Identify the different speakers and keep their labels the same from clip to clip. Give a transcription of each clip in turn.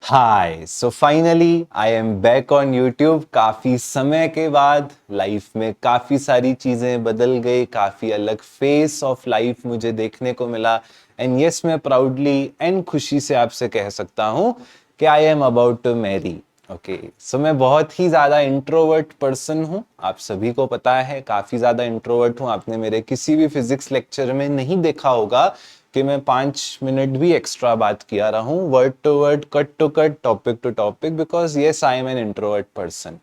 Speaker 1: Hi so finally I am back on YouTube. काफी समय के बाद लाइफ में काफी सारी चीजें बदल गई, काफी अलग फेस ऑफ लाइफ मुझे देखने को मिला। एंड यस, मैं प्राउडली एंड खुशी से आपसे कह सकता हूँ कि I am about to marry. Okay, so मैं बहुत ही ज्यादा इंट्रोवर्ट पर्सन हूँ, आप सभी को पता है। काफी ज्यादा इंट्रोवर्ट हूँ, आपने मेरे किसी भी फिजिक्स लेक्चर में नहीं देखा होगा कि मैं 5 मिनट भी एक्स्ट्रा बात किया रहा हूँ, word to word, cut to cut, topic to topic, because yes I am an introvert person.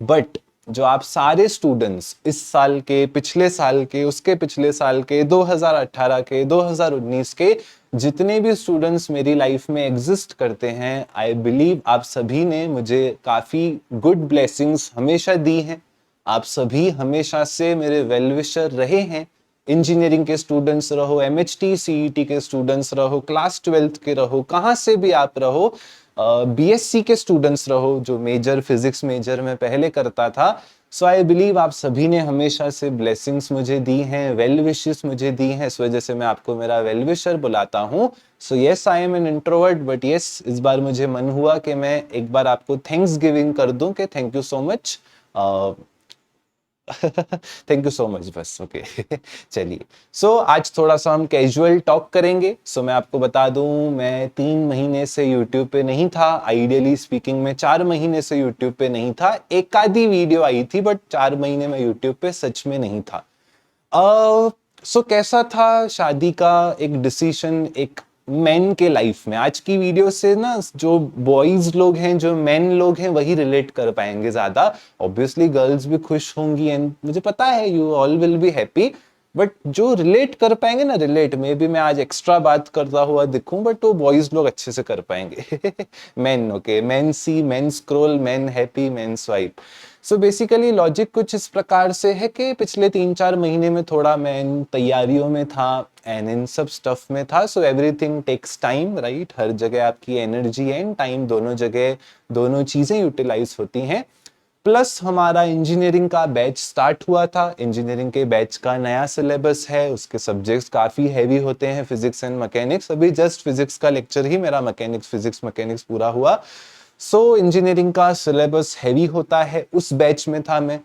Speaker 1: But जो आप सारे स्टूडेंट्स इस साल के, पिछले साल के, उसके पिछले साल के, 2018 के, 2019 के जितने भी स्टूडेंट्स मेरी लाइफ में एग्जिस्ट करते हैं, आई बिलीव आप सभी ने मुझे काफी गुड ब्लेसिंग्स हमेशा दी हैं। आप सभी हमेशा से मेरे वेल विशर रहे हैं। इंजीनियरिंग के स्टूडेंट्स रहो, एमएचटी सीईटी के स्टूडेंट्स रहो, क्लास 12th के रहो, कहाँ से भी आप रहो, बीएससी के स्टूडेंट्स रहो, जो मेजर फिजिक्स मेजर में पहले करता था। सो आई बिलीव आप सभी ने हमेशा से ब्लेसिंग्स मुझे दी हैं, वेल विशेस मुझे दी हैं, इस वजह से मैं आपको मेरा वेल विशर बुलाता हूँ। So yes, I am an introvert, but yes, इस बार मुझे मन हुआ कि मैं एक बार आपको थैंक्स गिविंग कर दूं कि thank you so much. Thank you so much, बस ओके। चलिए, सो आज थोड़ा सा हम कैजुअल टॉक करेंगे। सो मैं आपको बता दूं, मैं 3 महीने से यूट्यूब पे नहीं था। आइडियली स्पीकिंग में 4 महीने से यूट्यूब पे नहीं था। एक आधी वीडियो आई थी, बट 4 महीने में यूट्यूब पे सच में नहीं था। सो कैसा था शादी का एक डिसीजन एक मेन के लाइफ में? आज की वीडियो से ना जो बॉयज लोग हैं, जो मेन लोग हैं, वही रिलेट कर पाएंगे ज्यादा। ऑब्वियसली गर्ल्स भी खुश होंगी एंड मुझे पता है you all will be happy, but जो रिलेट कर पाएंगे ना, रिलेट मे बी मैं आज एक्स्ट्रा बात करता हुआ दिखूं, बट वो बॉयज लोग अच्छे से कर पाएंगे। Main, okay, main see, main scroll, main happy, main swipe. So basically logic कुछ इस प्रकार से है कि पिछले 3-4 महीने में थोड़ा मैं इन तैयारियों में था एंड इन सब स्टफ में था। So everything takes time, right? हर जगह आपकी एनर्जी एंड टाइम, दोनों जगह दोनों चीजें यूटिलाइज होती हैं। प्लस हमारा इंजीनियरिंग का बैच स्टार्ट हुआ था। इंजीनियरिंग के बैच का नया सिलेबस है, उसके सब्जेक्ट्स काफी हैवी होते हैं, फिजिक्स एंड मैकेनिक्स। अभी जस्ट फिजिक्स का लेक्चर ही मेरा मैकेनिक्स, फिजिक्स मैकेनिक्स पूरा हुआ। सो इंजीनियरिंग का सिलेबस हैवी होता है, उस बैच में था मैं।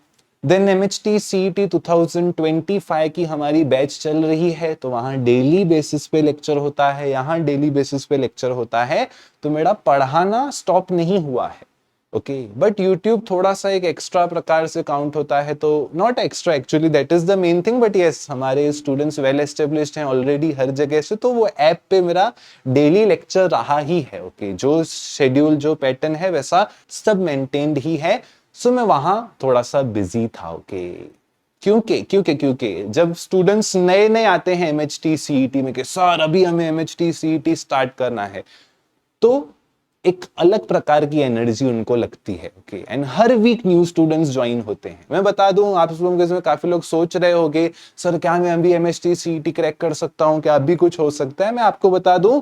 Speaker 1: देन एमएचटी सीईटी 2025 की हमारी बैच चल रही है, तो वहां डेली बेसिस पे लेक्चर होता है, यहाँ डेली बेसिस पे लेक्चर होता है। तो मेरा पढ़ाना स्टॉप नहीं हुआ है, ओके। बट यूट्यूब थोड़ा सा एक एक्स्ट्रा प्रकार से काउंट होता है, तो not extra, actually that is the main thing, but yes, हमारे स्टूडेंट्स वेल एस्टेब्लिश्ड हैं ऑलरेडी हर जगह से, तो वो ऐप पे मेरा डेली लेक्चर रहा ही है, ओके। जो शेड्यूल, जो पैटर्न है, वैसा सब मेंटेन्ड ही है। सो मैं वहां थोड़ा सा बिजी था, ओके। क्योंकि क्योंकि क्योंकि जब स्टूडेंट्स नए नए आते हैं एमएचटी सीईटी में कि सर अभी हमें एमएचटी सीईटी स्टार्ट करना है, तो एक अलग प्रकार की एनर्जी उनको लगती है, ओके। एंड हर वीक न्यू स्टूडेंट्स ज्वाइन होते हैं। मैं बता दूं, आप लोगों के इसमें काफी लोग सोच रहे होंगे सर क्या मैं अभी एमएचटी सीईटी क्रैक कर सकता हूं, क्या अभी कुछ हो सकता है? मैं आपको बता दूं,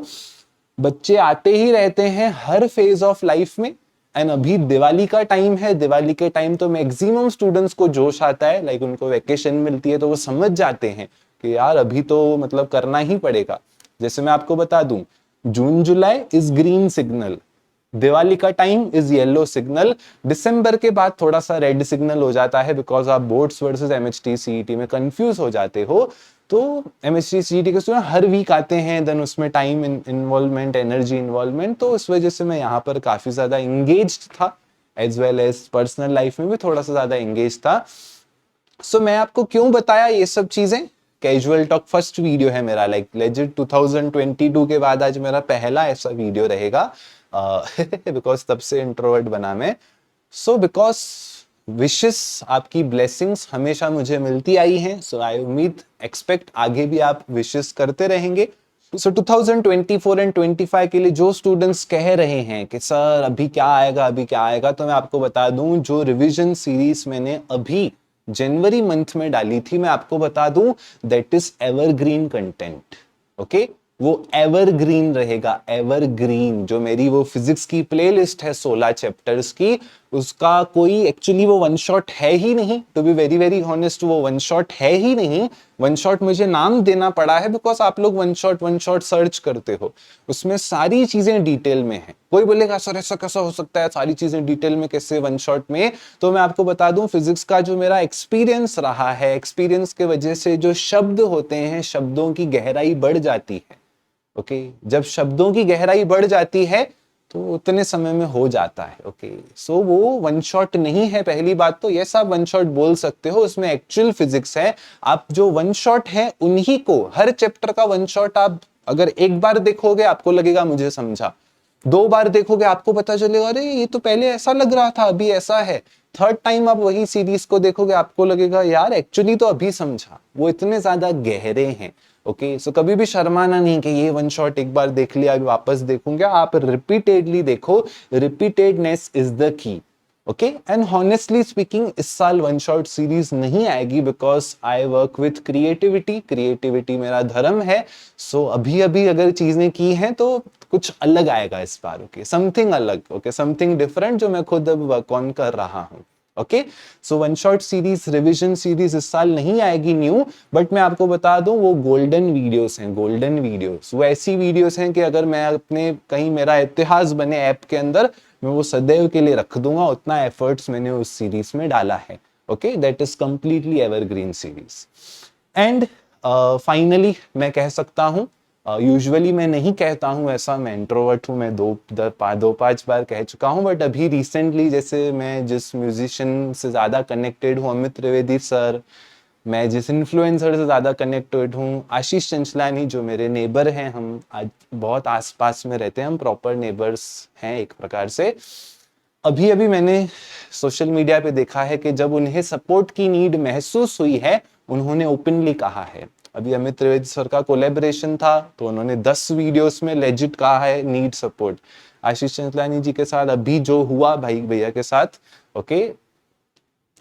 Speaker 1: बच्चे आते ही रहते हैं हर फेज ऑफ लाइफ में। एंड अभी दिवाली का टाइम है, दिवाली के टाइम तो मैक्सिमम स्टूडेंट्स को जोश आता है, लाइक उनको वैकेशन मिलती है, तो वो समझ जाते हैं कि यार अभी तो मतलब करना ही पड़ेगा। जैसे मैं आपको बता दूं, June July is green signal, Diwali का टाइम इज येलो सिग्नल, दिसंबर के बाद थोड़ा सा रेड सिग्नल हो जाता है, बिकॉज आप बोर्ड्स वर्सेस एमएचटी सीईटी में कंफ्यूज हो जाते हो। तो एमएचटी सीईटी के स्टूडेंट हर वीक आते हैं, देन उसमें टाइम इन्वॉल्वमेंट, एनर्जी इन्वॉल्वमेंट, तो इस वजह से मैं यहाँ पर काफी ज्यादा एंगेज्ड था, as well as personal life में भी थोड़ा सा ज्यादा एंगेज था। सो मैं आपको क्यों बताया ये सब चीजें? कैजुअल टॉक फर्स्ट वीडियो है मेरा, लाइक लेजिट 2022 के बाद आज मेरा पहला ऐसा वीडियो रहेगा, बिकॉज तब से इंट्रोवर्ट बना मैं। सो बिकॉज विशेस, आपकी ब्लेसिंग्स हमेशा मुझे मिलती आई हैं, सो आई उम्मीद एक्सपेक्ट आगे भी आप विशेस करते रहेंगे। सो 2024 एंड 25 के लिए जो स्टूडेंट्स कह रहे हैं कि सर अभी क्या आएगा, अभी क्या आएगा, तो मैं आपको बता दूं, जो रिवीजन सीरीज मैंने अभी जनवरी मंथ में डाली थी, मैं आपको बता दूं, that is evergreen content, okay. वो एवरग्रीन रहेगा, एवरग्रीन। जो मेरी वो फिजिक्स की प्लेलिस्ट है 16 चैप्टर्स की, उसका कोई एक्चुअली वो वन शॉट है ही नहीं, to be very very honest, वो वन शॉट है ही नहीं। वन शॉट मुझे नाम देना पड़ा है बिकॉज आप लोग वन शॉट सर्च करते हो, उसमें सारी चीजें डिटेल में है। कोई बोलेगा सर ऐसा कैसा हो सकता है, सारी चीजें डिटेल में कैसे वन शॉट में? तो मैं आपको बता दूं, फिजिक्स का जो मेरा एक्सपीरियंस रहा है, एक्सपीरियंस के वजह से जो शब्द होते हैं, शब्दों की गहराई बढ़ जाती है। ओके, जब शब्दों की गहराई बढ़ जाती है तो उतने समय में हो जाता है। ओके, सो वो वन शॉट नहीं है। पहली बात तो यस, आप वन शॉट बोल सकते हो, उसमें एक्चुअल फिजिक्स है। आप जो वन शॉट है उन्हीं को, हर चैप्टर का वन शॉट आप अगर एक बार देखोगे आपको लगेगा मुझे समझा, दो बार देखोगे आपको पता चलेगा अरे ये तो पहले ऐसा लग रहा था अभी ऐसा है, थर्ड टाइम आप वही सीरीज को देखोगे आपको लगेगा यार एक्चुअली तो अभी समझा। वो इतने ज्यादा गहरे हैं। ओके, सो कभी भी शर्माना नहीं कि ये वन शॉट एक बार देख लिया अभी वापस देखूंगा, आप रिपीटेडली देखो। Repeatedness is the key. Okay, and honestly speaking इस साल वन शॉट सीरीज नहीं आएगी because I work with creativity. Creativity मेरा धर्म है। सो अभी अभी अगर चीजें की हैं तो कुछ अलग आएगा इस बार। ओके, समथिंग अलग, ओके, समथिंग डिफरेंट जो मैं खुद अब वर्क ऑन कर रहा हूँ। Okay, so one shot series, revision series इस साल नहीं आएगी न्यू, बट मैं आपको बता दूं वो गोल्डन वीडियोस हैं। गोल्डन वीडियोस वो ऐसी वीडियोस हैं कि अगर मैं अपने कहीं मेरा इतिहास बने ऐप के अंदर, मैं वो सदैव के लिए रख दूंगा। उतना एफर्ट्स मैंने उस सीरीज में डाला है। Okay, that is completely evergreen series. And finally मैं कह सकता हूं, यूजुअली मैं नहीं कहता हूं ऐसा, मैं इंट्रोवर्ट हूं, मैं दो पांच बार कह चुका हूं, बट अभी रिसेंटली जैसे मैं जिस म्यूजिशियन से ज्यादा कनेक्टेड हूं, अमित त्रिवेदी सर, मैं जिस इन्फ्लुएंसर से ज्यादा कनेक्टेड हूँ, आशीष चंचलानी जो मेरे नेबर हैं, हम आज बहुत आसपास में रहते हैं, हम प्रॉपर नेबर्स हैं एक प्रकार से। अभी अभी मैंने सोशल मीडिया पे देखा है कि जब उन्हें सपोर्ट की नीड महसूस हुई है, उन्होंने ओपनली कहा है। अभी अमित त्रिवेदी सर का कोलैबोरेशन था तो उन्होंने 10 वीडियोस में लेजिट कहा है नीड सपोर्ट। आशीष चंचलानी जी के साथ अभी जो हुआ भाई भैया के साथ, ओके,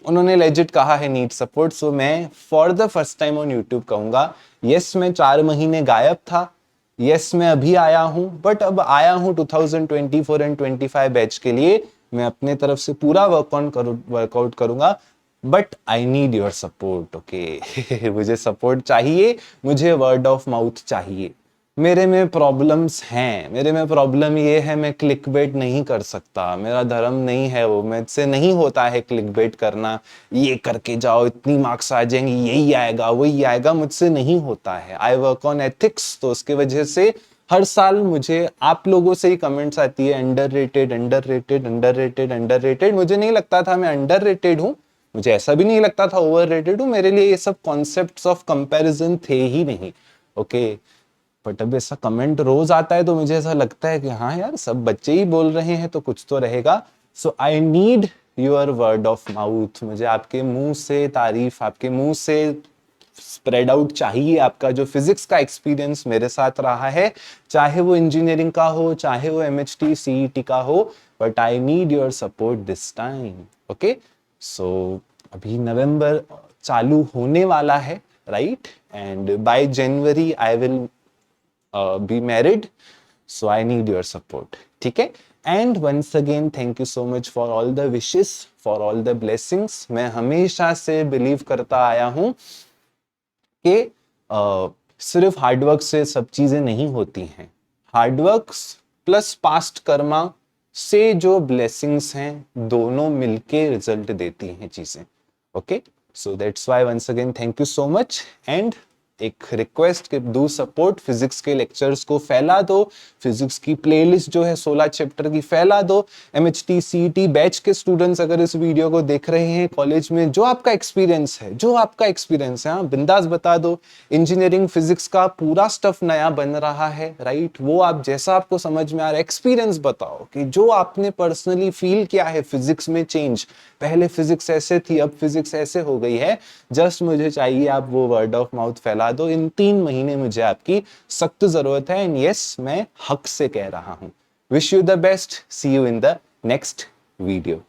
Speaker 1: उन्होंने लेजिट कहा है नीड सपोर्ट। सो मैं for the first time on YouTube कहूंगा, यस मैं 4 महीने गायब था, यस मैं अभी आया हूं, बट अब आया हूं 2024 एंड 25 बैच के लिए। मैं अपने तरफ से पूरा वर्कआउट करूंगा, but I need your support. Okay, मुझे सपोर्ट चाहिए, मुझे वर्ड ऑफ माउथ चाहिए। मेरे में प्रॉब्लम्स हैं, मेरे में प्रॉब्लम ये है मैं क्लिकबेट नहीं कर सकता, मेरा धर्म नहीं है वो, मुझसे नहीं होता है क्लिकबेट करना, ये करके जाओ इतनी मार्क्स आ जाएंगे, यही आएगा वही आएगा, मुझसे नहीं होता है। आई वर्क ऑन एथिक्स, तो उसके वजह से हर साल मुझे आप लोगों से ही कमेंट्स आती है अंडररेटेड अंडररेटेड अंडररेटेड अंडररेटेड। मुझे नहीं लगता था मैं अंडररेटेड हूँ, मुझे ऐसा भी नहीं लगता था ओवररेटेड हूँ, मेरे लिए ये सब कॉन्सेप्ट्स ऑफ कंपैरिजन थे ही नहीं। ओके, बट अब ऐसा कमेंट रोज आता है तो मुझे ऐसा लगता है कि हाँ यार सब बच्चे ही बोल रहे हैं तो कुछ तो रहेगा। So I need your word of mouth, मुझे आपके मुंह से तारीफ, आपके मुंह से स्प्रेड आउट चाहिए। आपका जो फिजिक्स का एक्सपीरियंस मेरे साथ रहा है, चाहे वो इंजीनियरिंग का हो, चाहे वो एमएचटी सीईटी का हो, but I need your support this time. Okay, so अभी नवंबर चालू होने वाला है, right, and by January I will be married, so I need your support. ठीक है, and once again thank you so much for all the wishes, for all the blessings. मैं हमेशा से बिलीव करता आया हूं कि सिर्फ हार्डवर्क से सब चीजें नहीं होती हैं, हार्डवर्क प्लस पास्ट कर्मा से जो ब्लेसिंग्स हैं दोनों मिलके रिजल्ट देती हैं चीजें। Okay, so that's why once again thank you so much, and एक रिक्वेस्ट कि डू सपोर्ट, फिजिक्स के लेक्चर्स को फैला दो, फिजिक्स की प्लेलिस्ट जो है 16 चैप्टर की फैला दो। एमएचटी सीईटी बैच के स्टूडेंट्स अगर इस वीडियो को देख रहे हैं कॉलेज में, जो आपका एक्सपीरियंस है, जो आपका एक्सपीरियंस है, हाँ बिंदास बता दो। इंजीनियरिंग फिजिक्स का पूरा स्टफ नया बन रहा है, राइट, वो आप जैसा आपको समझ में आ रहा है एक्सपीरियंस बताओ कि जो आपने पर्सनली फील किया है फिजिक्स में चेंज, पहले फिजिक्स ऐसे थी अब फिजिक्स ऐसे हो गई है, जस्ट मुझे चाहिए आप वो वर्ड ऑफ माउथ फैला दो। इन 3 महीने मुझे आपकी सख्त जरूरत है, एंड यस मैं हक से कह रहा हूं। Wish you the best, see you in the next video.